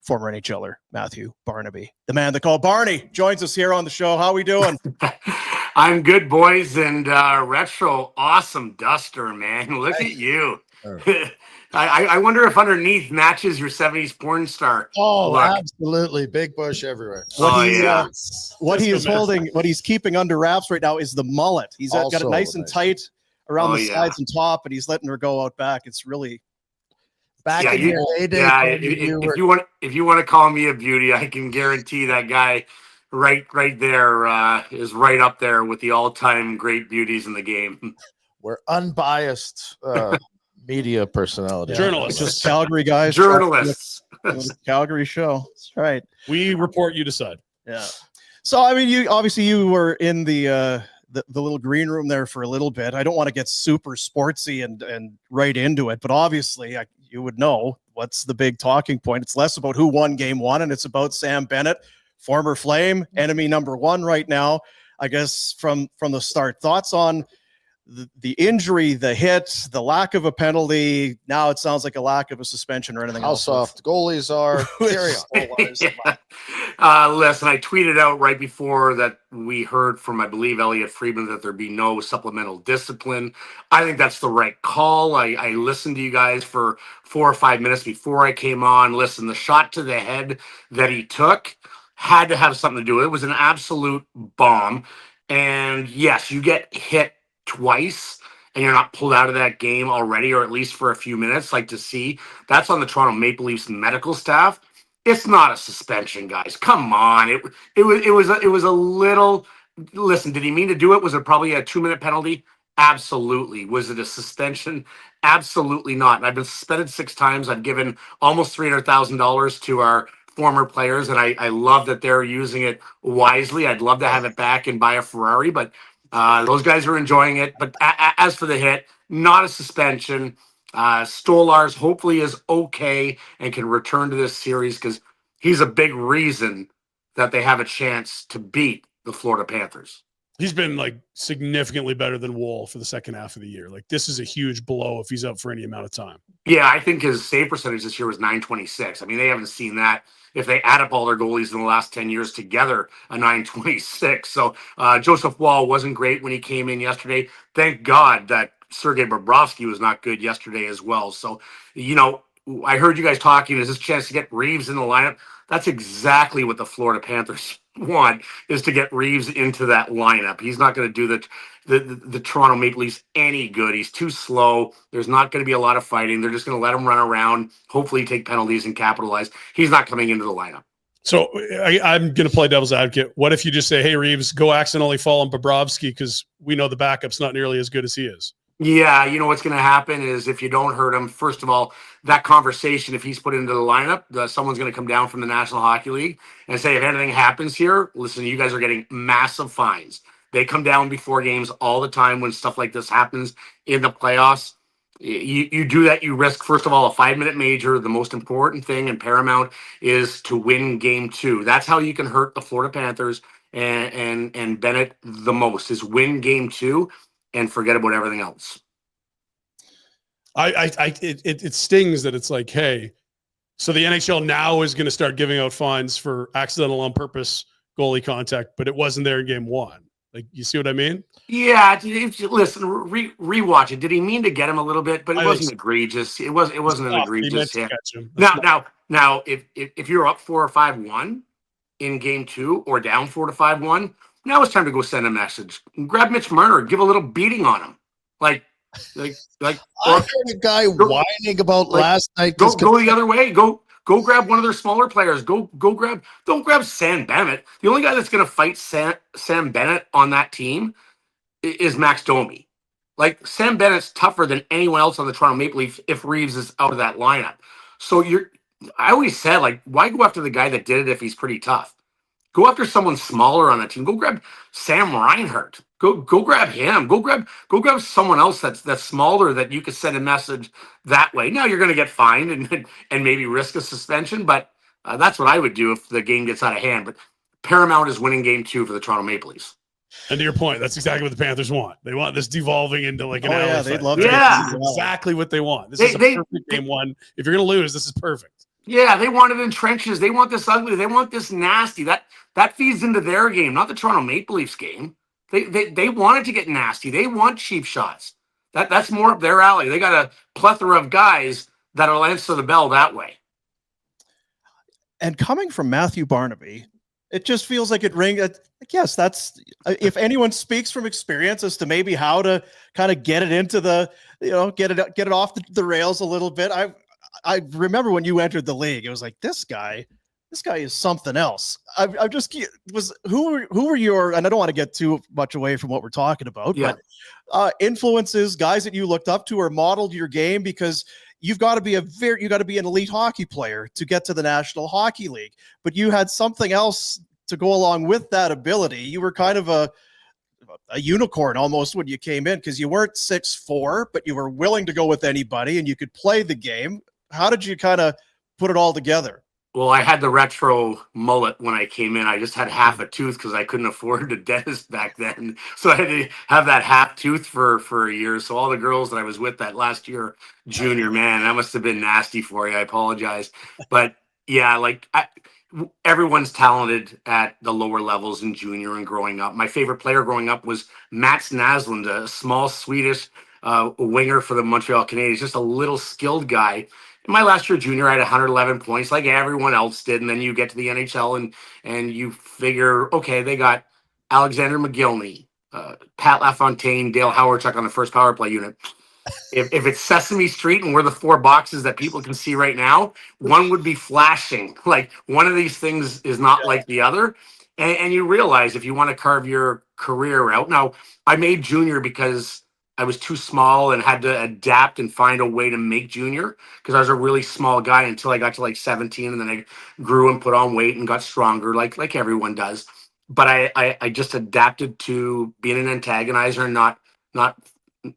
former NHLer Matthew Barnaby. The man they call Barney joins us here on the show. How we doing? I'm good, boys, and retro awesome duster, man. Look at you. I wonder if underneath matches your 70s porn star. Oh, look. Absolutely. Big bush everywhere. What he is holding, what he's keeping under wraps right now is the mullet. He's got it nice and tight around the sides and top, and he's letting her go out back. It's really back in your heyday. Yeah, if you want to call me a beauty, I can guarantee that guy right there is right up there with the all-time great beauties in the game. We're unbiased media personality. Journalists. Just Calgary guys. Journalists. Calgary show. That's right. We report, you decide. Yeah. So, I mean, you were in the little green room there for a little bit. I don't want to get super sportsy and right into it, but obviously you would know what's the big talking point. It's less about who won game one, and it's about Sam Bennett, former Flame, enemy number one right now. I guess from the start, thoughts on the injury, the hit, the lack of a penalty. Now it sounds like a lack of a suspension or anything else. How soft goalies are. Carry on. Listen, I tweeted out right before that we heard from, I believe, Elliot Friedman that there'd be no supplemental discipline. I think that's the right call. I listened to you guys for 4 or 5 minutes before I came on. Listen, the shot to the head that he took had to have something to do with it. It was an absolute bomb. And yes, you get hit twice and you're not pulled out of that game already, or at least for a few minutes, like to see that's on the Toronto Maple Leafs medical staff. It's not a suspension, guys. Come on. It was a little. Listen, did he mean to do it? Was it probably a 2-minute penalty? Absolutely. Was it a suspension? Absolutely not. And I've been suspended 6 times. I've given almost $300,000 to our former players, and I love that they're using it wisely. I'd love to have it back and buy a Ferrari, but those guys are enjoying it. But as for the hit, not a suspension. Stolarz hopefully is okay and can return to this series because he's a big reason that they have a chance to beat the Florida Panthers. He's been like significantly better than Woll for the second half of the year. Like, this is a huge blow if he's out for any amount of time. Yeah, I think his save percentage this year was .926. I mean, they haven't seen that. If they add up all their goalies in the last 10 years together, a .926. So Joseph Woll wasn't great when he came in yesterday. Thank God that Sergei Bobrovsky was not good yesterday as well. So, I heard you guys talking. Is this a chance to get Reeves in the lineup? That's exactly what the Florida Panthers want, is to get Reeves into that lineup. He's not going to do the Toronto Maple Leafs any good. He's too slow. There's not going to be a lot of fighting. They're just going to let him run around, hopefully take penalties and capitalize. He's not coming into the lineup. So I'm going to play devil's advocate. What if you just say, hey, Reeves, go accidentally fall on Bobrovsky because we know the backup's not nearly as good as he is? Yeah, you know what's going to happen is if you don't hurt him, first of all, that conversation, if he's put into the lineup, someone's going to come down from the National Hockey League and say, if anything happens here, listen, you guys are getting massive fines. They come down before games all the time when stuff like this happens in the playoffs. You do that, you risk, first of all, a 5-minute major. The most important thing and paramount is to win game 2. That's how you can hurt the Florida Panthers and Bennett the most, is win game 2. And forget about everything else. It stings that it's like, hey, so the NHL now is going to start giving out fines for accidental on purpose goalie contact, but it wasn't there in game 1. Like, you see what I mean? Yeah. Listen, rewatch it. Did he mean to get him a little bit? But it wasn't egregious. It wasn't an egregious hit. Now, if you're up 4 or 5-1 in game 2 or down 4-5-1. Now it's time to go send a message. Grab Mitch Marner, give a little beating on him. Like. I heard a guy whining about last night. Go the other way. Go grab one of their smaller players. Don't grab Sam Bennett. The only guy that's going to fight Sam Bennett on that team is Max Domi. Like, Sam Bennett's tougher than anyone else on the Toronto Maple Leafs if Reeves is out of that lineup. So I always said, like, why go after the guy that did it if he's pretty tough? Go after someone smaller on that team. Go grab Sam Reinhart. Go grab him. Go grab someone else that's smaller that you could send a message that way. Now you're going to get fined and maybe risk a suspension, but that's what I would do if the game gets out of hand. But paramount is winning game 2 for the Toronto Maple Leafs. And to your point, that's exactly what the Panthers want. They want this devolving into like an alley fight. They'd love This is exactly what they want. This is a perfect game 1. If you're going to lose, this is perfect. Yeah, they want it in trenches. They want this ugly. They want this nasty. That feeds into their game, not the Toronto Maple Leafs game. They want it to get nasty. They want cheap shots. That's more up their alley. They got a plethora of guys that'll answer the bell that way. And coming from Matthew Barnaby, it just feels like it rings. Like, yes, that's if anyone speaks from experience as to maybe how to kind of get it into the, get it off the rails a little bit. I remember when you entered the league, it was like, this guy is something else. I'm just who were your, and I don't want to get too much away from what we're talking about, but influences, guys that you looked up to or modeled your game, because you've got to be an elite hockey player to get to the National Hockey League, but you had something else to go along with that ability. You were kind of a unicorn almost when you came in, because you weren't 6'4", but you were willing to go with anybody and you could play the game. How did you kind of put it all together? Well, I had the retro mullet when I came in. I just had half a tooth because I couldn't afford a dentist back then. So I had to have that half tooth for a year. So all the girls that I was with that last year, junior, man, that must have been nasty for you. I apologize. But yeah, everyone's talented at the lower levels in junior and growing up. My favorite player growing up was Mats Naslund, a small Swedish winger for the Montreal Canadiens, just a little skilled guy. In my last year junior, I had 111 points like everyone else did. And then you get to the NHL and you figure, okay, they got Alexander McGillney, Pat LaFontaine, Dale Howardchuck on the first power play unit. If it's Sesame Street and we're the four boxes that people can see right now, one would be flashing. Like one of these things is not like the other. And you realize if you want to carve your career out. Now, I made junior because I was too small and had to adapt and find a way to make junior, because I was a really small guy until I got to like 17, and then I grew and put on weight and got stronger like everyone does. But I just adapted to being an antagonizer and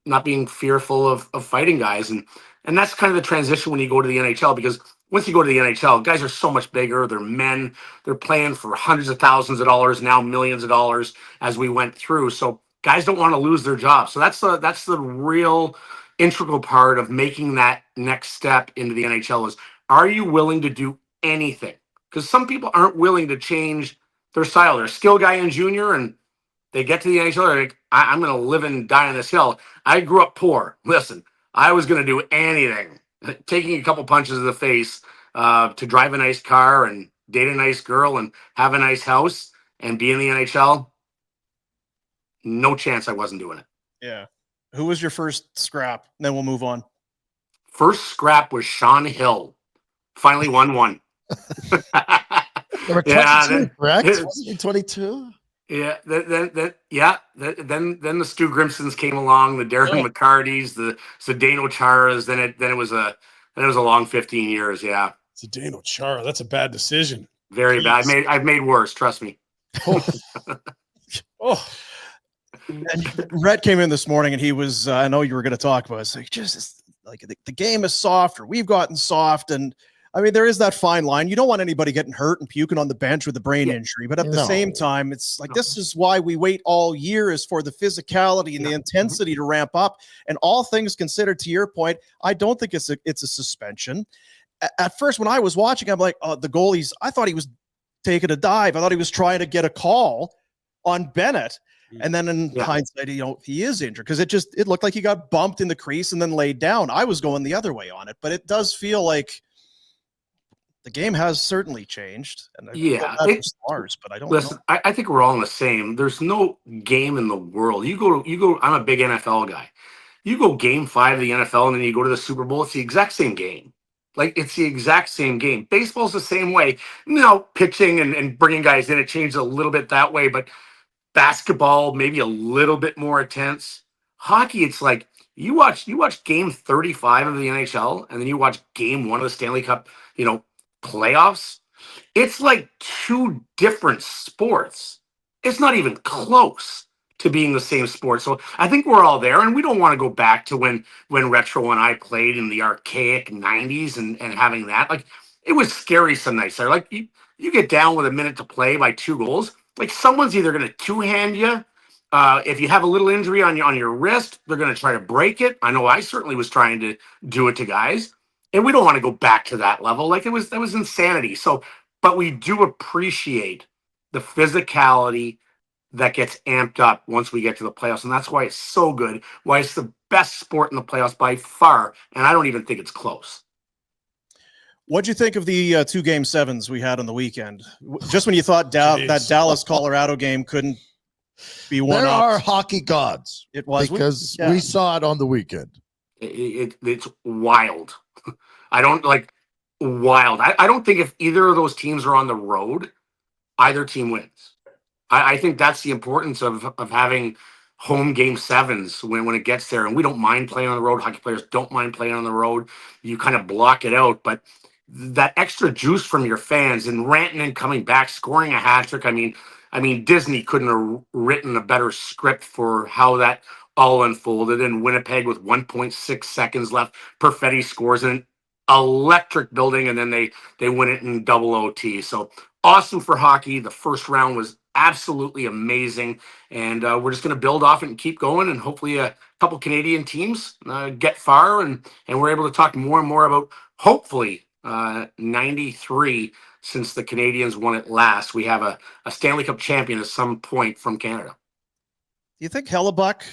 not being fearful of fighting guys. And that's kind of the transition when you go to the NHL, because once you go to the NHL, guys are so much bigger. They're men. They're playing for hundreds of thousands of dollars, now millions of dollars as we went through. So guys don't want to lose their job. So that's the real integral part of making that next step into the NHL is, are you willing to do anything? Because some people aren't willing to change their style. They're a skill guy in junior and they get to the NHL, they're like, I'm going to live and die on this hill. I grew up poor. Listen, I was going to do anything, taking a couple punches to the face to drive a nice car and date a nice girl and have a nice house and be in the NHL. No chance I wasn't doing it. Yeah. Who was your first scrap? And then we'll move on. First scrap was Sean Hill. Finally won one. Number 22, correct? Was it 22? Yeah, then the Stu Grimsons came along, the Darren McCartys, the Zdeno Charas. Then it was a long 15 years. Yeah, Zdeno Chara, that's a bad decision. Very bad. I've made worse. Trust me. Oh. And Rhett came in this morning and he was, I know you were going to talk about it. It's like, just like the game is soft, or we've gotten soft. And I mean, there is that fine line. You don't want anybody getting hurt and puking on the bench with a brain injury. But at the same time, it's like, this is why we wait all year, is for the physicality and the intensity to ramp up. And all things considered, to your point, I don't think it's a suspension. At first, when I was watching, I'm like, the goalies, I thought he was taking a dive. I thought he was trying to get a call on Bennett. And then in hindsight, he is injured, because it looked like he got bumped in the crease and then laid down. I was going the other way on it, but it does feel like the game has certainly changed. And Stolarz, but I don't listen. know. I think we're all in the same. There's no game in the world. You go. I'm a big NFL guy. You go game 5 of the NFL and then you go to the Super Bowl. It's the exact same game. Like, it's the exact same game. Baseball's the same way. Pitching and bringing guys in, it changed a little bit that way, but basketball maybe a little bit more intense. Hockey, it's like you watch game 35 of the NHL and then you watch game 1 of the Stanley Cup, playoffs. It's like two different sports. It's not even close to being the same sport. So I think we're all there, and we don't want to go back to when Retro and I played in the archaic 90s and having that. Like, it was scary some nights there. Like, you get down with a minute to play by 2 goals. Like, someone's either going to two-hand you. If you have a little injury on your wrist, they're going to try to break it. I know I certainly was trying to do it to guys. and we don't want to go back to that level. Like that was insanity. So, but we do appreciate the physicality that gets amped up once we get to the playoffs. And that's why it's so good, why it's the best sport in the playoffs by far. And I don't even think it's close. What'd you think of the 2 Game 7s we had on the weekend? Just when you thought that Dallas-Colorado game couldn't be won There up. are hockey gods. It was. Because we saw it on the weekend. It's wild. I don't like wild. I don't think if either of those teams are on the road, either team wins. I think that's the importance of having home Game 7s when it gets there. And we don't mind playing on the road. Hockey players don't mind playing on the road. You kind of block it out. But that extra juice from your fans and Rantanen coming back, scoring a hat trick. I mean, Disney couldn't have written a better script for how that all unfolded. In Winnipeg with 1.6 seconds left, Perfetti scores an electric building, and then they win it in double OT. So awesome for hockey. The first round was absolutely amazing, and we're just going to build off it and keep going, and hopefully a couple Canadian teams get far, and we're able to talk more and more about hopefully 93 since the Canadians won it last. We have a Stanley Cup champion at some point from Canada. Do you think Hellebuck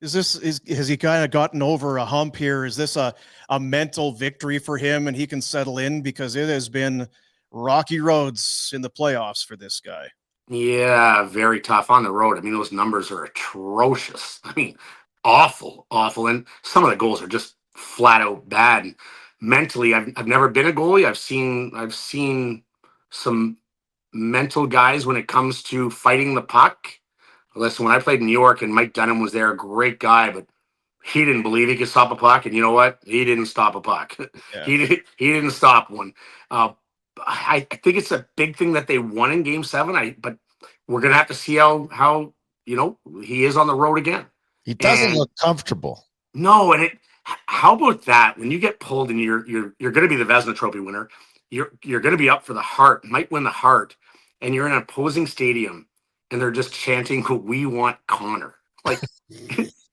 has he kind of gotten over a hump here? Is this a mental victory for him and he can settle in, because it has been rocky roads in the playoffs for this guy? Yeah, very tough on the road. I mean, those numbers are atrocious. I mean, awful. And some of the goals are just flat out bad. And mentally, I've never been a goalie. I've seen some mental guys when it comes to fighting the puck. Listen, when I played in New York and Mike Dunham was there, a great guy, but he didn't believe he could stop a puck. And you know what? He didn't stop a puck. Yeah. He didn't stop one. I think it's a big thing that they won in Game 7. But we're gonna have to see how he is on the road again. He doesn't look comfortable. No, and how about that? When you get pulled and you're going to be the Vezina Trophy winner, you're going to be up for the Hart, might win the Hart, and you're in an opposing stadium, and they're just chanting, "We want Connor." Like,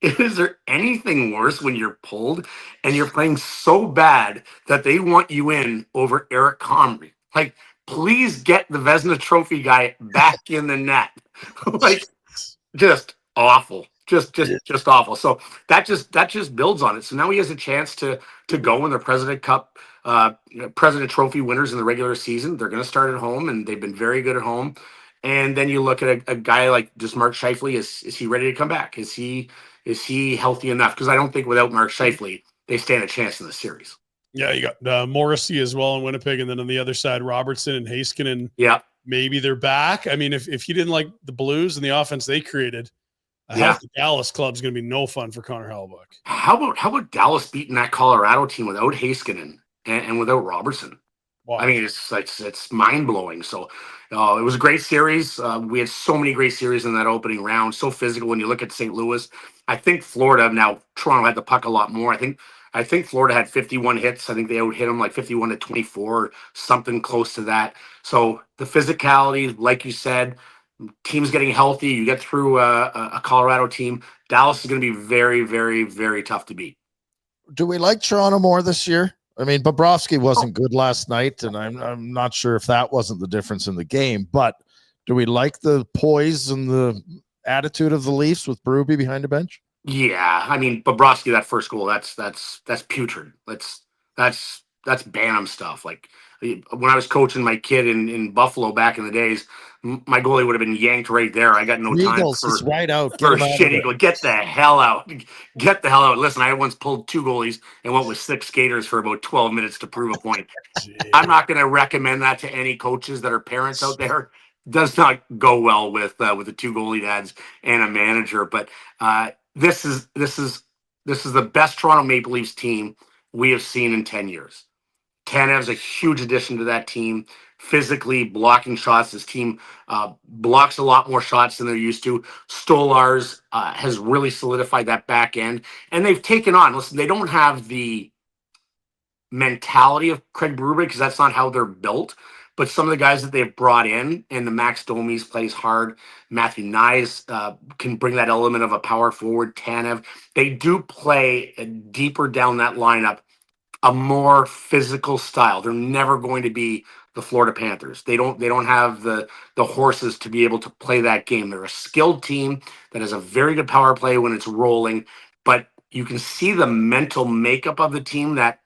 is there anything worse when you're pulled and you're playing so bad that they want you in over Eric Comrie? Like, please get the Vezina Trophy guy back in the net. Like, just awful. Just awful. So that just builds on it. So now he has a chance to go in the President Cup, President Trophy winners in the regular season. They're going to start at home, and they've been very good at home. And then you look at a guy like just Mark Scheifele. Is he ready to come back? Is he healthy enough? Because I don't think without Mark Scheifele, they stand a chance in the series. Yeah, you got Morrissey as well in Winnipeg, and then on the other side, Robertson and Heiskanen. Yeah, maybe they're back. I mean, if you didn't like the Blues and the offense they created, a healthy Dallas club is going to be no fun for Connor Hellebuck. How about Dallas beating that Colorado team without Heiskanen and without Robertson? Wow. I mean, it's mind blowing. So it was a great series. We had so many great series in that opening round. So physical. When you look at St. Louis, I think Florida, now Toronto had the puck a lot more. I think Florida had 51 hits. I think they out hit them like 51-24 or something close to that. So the physicality, like you said, teams getting healthy. You get through a Colorado team. Dallas is going to be very, very, very tough to beat. Do we like Toronto more this year? I mean, Bobrovsky wasn't good last night, and I'm not sure if that wasn't the difference in the game. But do we like the poise and the attitude of the Leafs with Berube behind the bench? Yeah, I mean, Bobrovsky, that first goal, that's putrid. That's Bantam stuff. Like, when I was coaching my kid in Buffalo back in the days, my goalie would have been yanked right there. I got no time for right out. For a shitty goal. Get the hell out. Get the hell out. Listen, I once pulled 2 goalies and went with 6 skaters for about 12 minutes to prove a point. I'm not going to recommend that to any coaches that are parents out there. Does not go well with the 2 goalie dads and a manager. But this is the best Toronto Maple Leafs team we have seen in 10 years. Tanev's a huge addition to that team. Physically blocking shots. This team blocks a lot more shots than they're used to. Stolarz has really solidified that back end. And they've taken on, listen, they don't have the mentality of Craig Berube because that's not how they're built. But some of the guys that they've brought in, and the Max Domi's plays hard. Matthew Nyes can bring that element of a power forward. Tanev. They do play deeper down that lineup a more physical style. They're never going to be the Florida Panthers. They don't have the horses to be able to play that game. They're a skilled team that has a very good power play when it's rolling, but you can see the mental makeup of the team that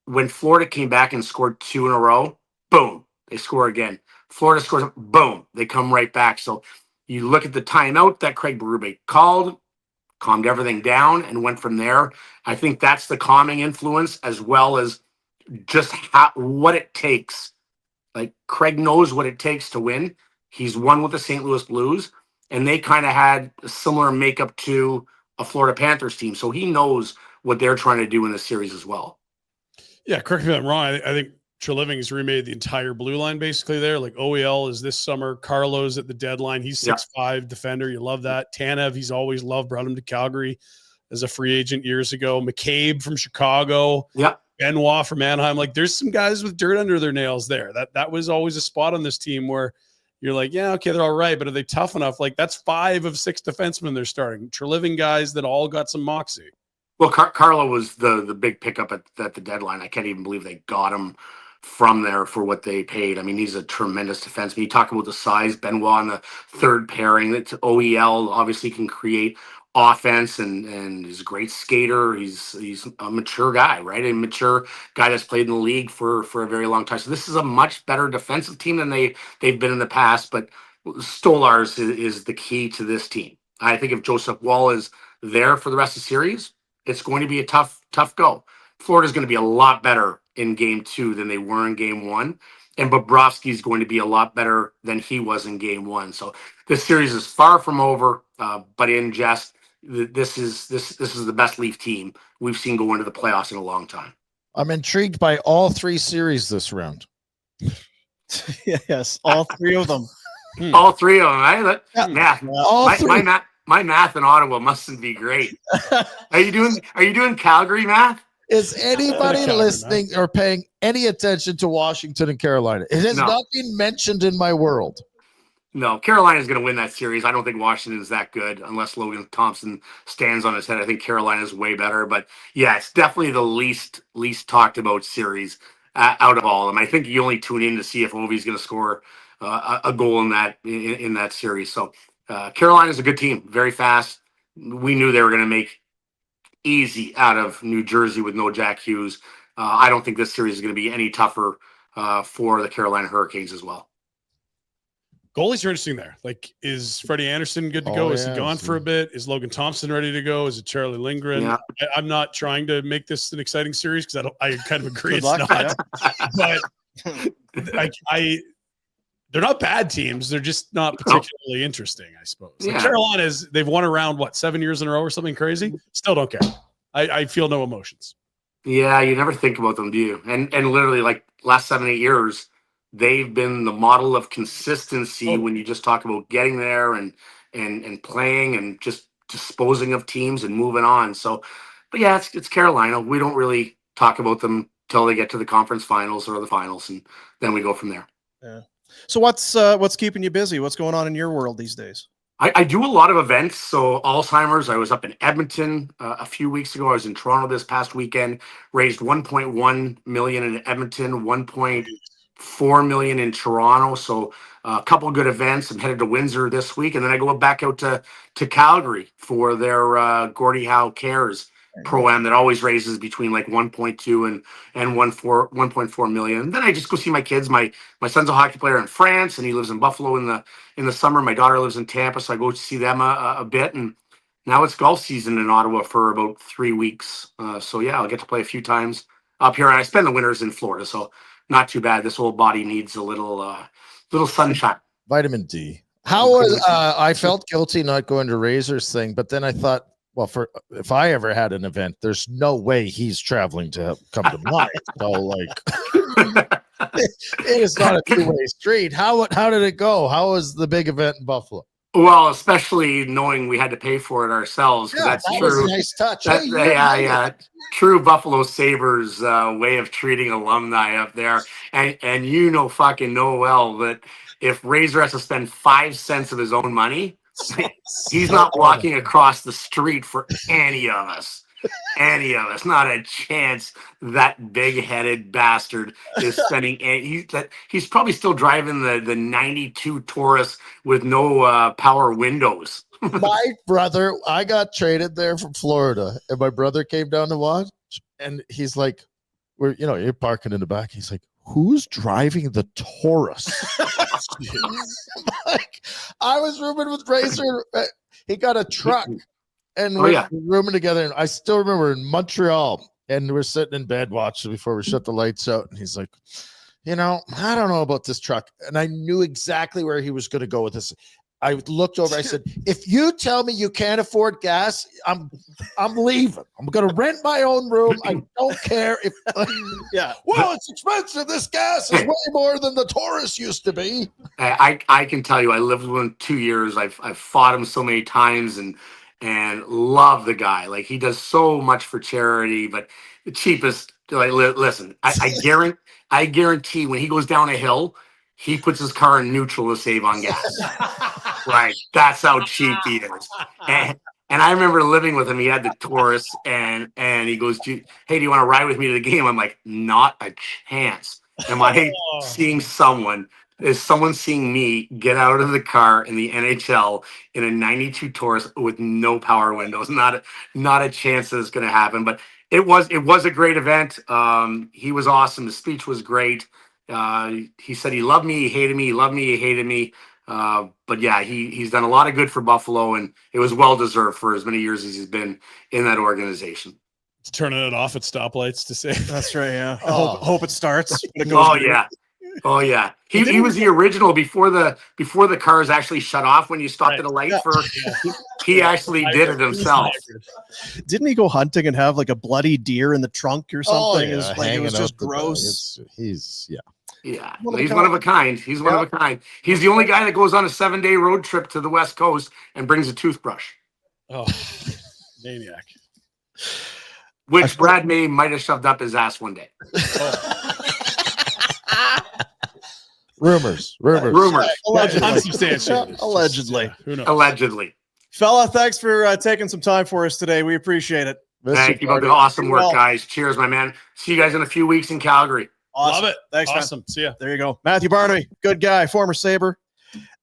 when Florida came back and scored 2 in a row, boom, they score again. Florida scores, boom, they come right back. So you look at the timeout that Craig Berube called, calmed everything down, and went from there. I think that's the calming influence, as well as just what it takes. Like, Craig knows what it takes to win. He's won with the St. Louis Blues, and they kind of had a similar makeup to a Florida Panthers team. So he knows what they're trying to do in this series as well. Yeah, correct me if I'm wrong. I think Treliving's remade the entire blue line basically there. Like OEL is this summer. Carlo's at the deadline. He's 6'5" defender. You love that. Tanev, he's always loved. Brought him to Calgary as a free agent years ago. McCabe from Chicago. Yep. Benoit from Anaheim. Like, there's some guys with dirt under their nails there. That was always a spot on this team where you're like, yeah, okay, they're all right, but are they tough enough? Like, that's 5 of 6 defensemen they're starting. Treliving guys that all got some moxie. Well, Carlo was the big pickup at the deadline. I can't even believe they got him from there for what they paid. I mean, he's a tremendous defenseman. You talk about the size, Benoit on the third pairing. That OEL obviously can create offense and is a great skater. He's a mature guy, right? A mature guy that's played in the league for a very long time. So this is a much better defensive team than they've been in the past. But Stolarz is the key to this team. I think if Joseph Wall is there for the rest of the series, it's going to be a tough go. Florida's going to be a lot better in game 2 than they were in game 1. And Bobrovsky's going to be a lot better than he was in game 1. So this series is far from over, but in jest, this is the best Leaf team we've seen go into the playoffs in a long time. I'm intrigued by all 3 series this round. Yes, all 3 of them. All 3 of them. Right? Math. All 3. My math in Ottawa mustn't be great. Are you doing Calgary math? Is anybody listening or paying any attention to Washington and Carolina? It has not been mentioned in my world. No, Carolina's going to win that series. I don't think Washington is that good unless Logan Thompson stands on his head. I think Carolina's way better. But yeah, it's definitely the least talked about series out of all of them. I think you only tune in to see if Ovi's going to score a goal in that series. So Carolina's a good team, very fast. We knew they were going to make easy out of New Jersey with no Jack Hughes. I don't think this series is going to be any tougher for the Carolina Hurricanes as well. Goalies are interesting there. Like, is Freddie Anderson good to go? Is he gone for a bit? Is Logan Thompson ready to go? Is it Charlie Lindgren? Yeah. I'm not trying to make this an exciting series because I kind of agree it's not. But they're not bad teams. They're just not particularly interesting, I suppose. Like Carolina they've won around 7 years in a row or something crazy. Still don't care. I feel no emotions. Yeah, you never think about them, do you? And literally, like, last 7-8 years, they've been the model of consistency when you just talk about getting there and playing and just disposing of teams and moving on. So, but yeah, it's Carolina. We don't really talk about them till they get to the conference finals or the finals, and then we go from there. Yeah. So what's keeping you busy? What's going on in your world these days? I do a lot of events. So Alzheimer's, I was up in Edmonton a few weeks ago. I was in Toronto this past weekend, raised 1.1 million in Edmonton, 1.4 million in Toronto. So a couple of good events. I'm headed to Windsor this week, and then I go back out to Calgary for their Gordie Howe Cares Pro-Am that always raises between like 1.2 and 1.4 million. And then I just go see my kids. My son's a hockey player in France, and he lives in Buffalo in the summer. My daughter lives in Tampa, so I go to see them a bit. And now it's golf season in Ottawa for about 3 weeks. So yeah, I'll get to play a few times up here. And I spend the winters in Florida, so not too bad. This old body needs a little sunshine. Vitamin D. How was I felt guilty not going to Razor's thing, but then I thought, well, if I ever had an event, there's no way he's traveling to come to mine. So, like, it is not a two-way street. How did it go? How was the big event in Buffalo? Well, especially knowing we had to pay for it ourselves. Yeah, that's that true. was a nice touch. True Buffalo Sabres way of treating alumni up there. And you fucking know well that if Razor has to spend 5 cents of his own money, he's not walking across the street for any of us. any of us. Not a chance. That big-headed bastard is spending. He's probably still driving the '92 Taurus with no power windows. My brother, I got traded there from Florida, and my brother came down to watch, and he's like, you're parking in the back. He's like, who's driving the Taurus? Like, I was rooming with Racer. He got a truck, and we're rooming together. And I still remember in Montreal, and we're sitting in bed watching before we shut the lights out. And he's like, I don't know about this truck. And I knew exactly where he was going to go with this. I looked over. I said, if you tell me you can't afford gas, I'm leaving. I'm going to rent my own room. I don't care if. Well, it's expensive. This gas is way more than the Taurus used to be. I can tell you, I lived with him 2 years. I've fought him so many times and love the guy. Like, he does so much for charity, but the cheapest. Like, listen, I guarantee when he goes down a hill, he puts his car in neutral to save on gas. Right. That's how cheap he is. And I remember living with him. He had the Taurus, and he goes, hey, do you want to ride with me to the game? I'm like, not a chance. Am I seeing someone? Is someone seeing me get out of the car in the NHL in a '92 Taurus with no power windows? Not a chance that it's going to happen. But it was a great event. He was awesome. The speech was great. He said he loved me, he hated me, he loved me, he hated me. But yeah, he's done a lot of good for Buffalo, and it was well deserved for as many years as he's been in that organization. It's turning it off at stoplights to say. That's right. Yeah. Hope it starts. Oh yeah. He was the original before the cars actually shut off when you stopped at a light. He actually did it himself. Didn't he go hunting and have like a bloody deer in the trunk or something? It was just gross. Yeah, he's one of a kind. He's one of a kind. He's the only guy that goes on a 7-day road trip to the West Coast and brings a toothbrush. Oh, maniac. Which Brad May might have shoved up his ass one day. Rumors. Unsubstantiated. Allegedly. Who knows? Allegedly. Fella, thanks for taking some time for us today. We appreciate it. Thank you. Awesome work, guys. Cheers, my man. See you guys in a few weeks in Calgary. Awesome. Love it. Thanks, awesome. Man. See ya. There you go. Matthew Barnaby, good guy, former Sabre.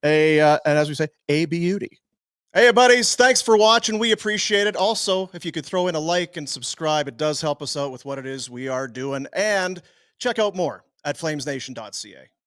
And as we say, a beauty. Hey, buddies, thanks for watching. We appreciate it. Also, if you could throw in a like and subscribe, it does help us out with what it is we are doing. And check out more at flamesnation.ca.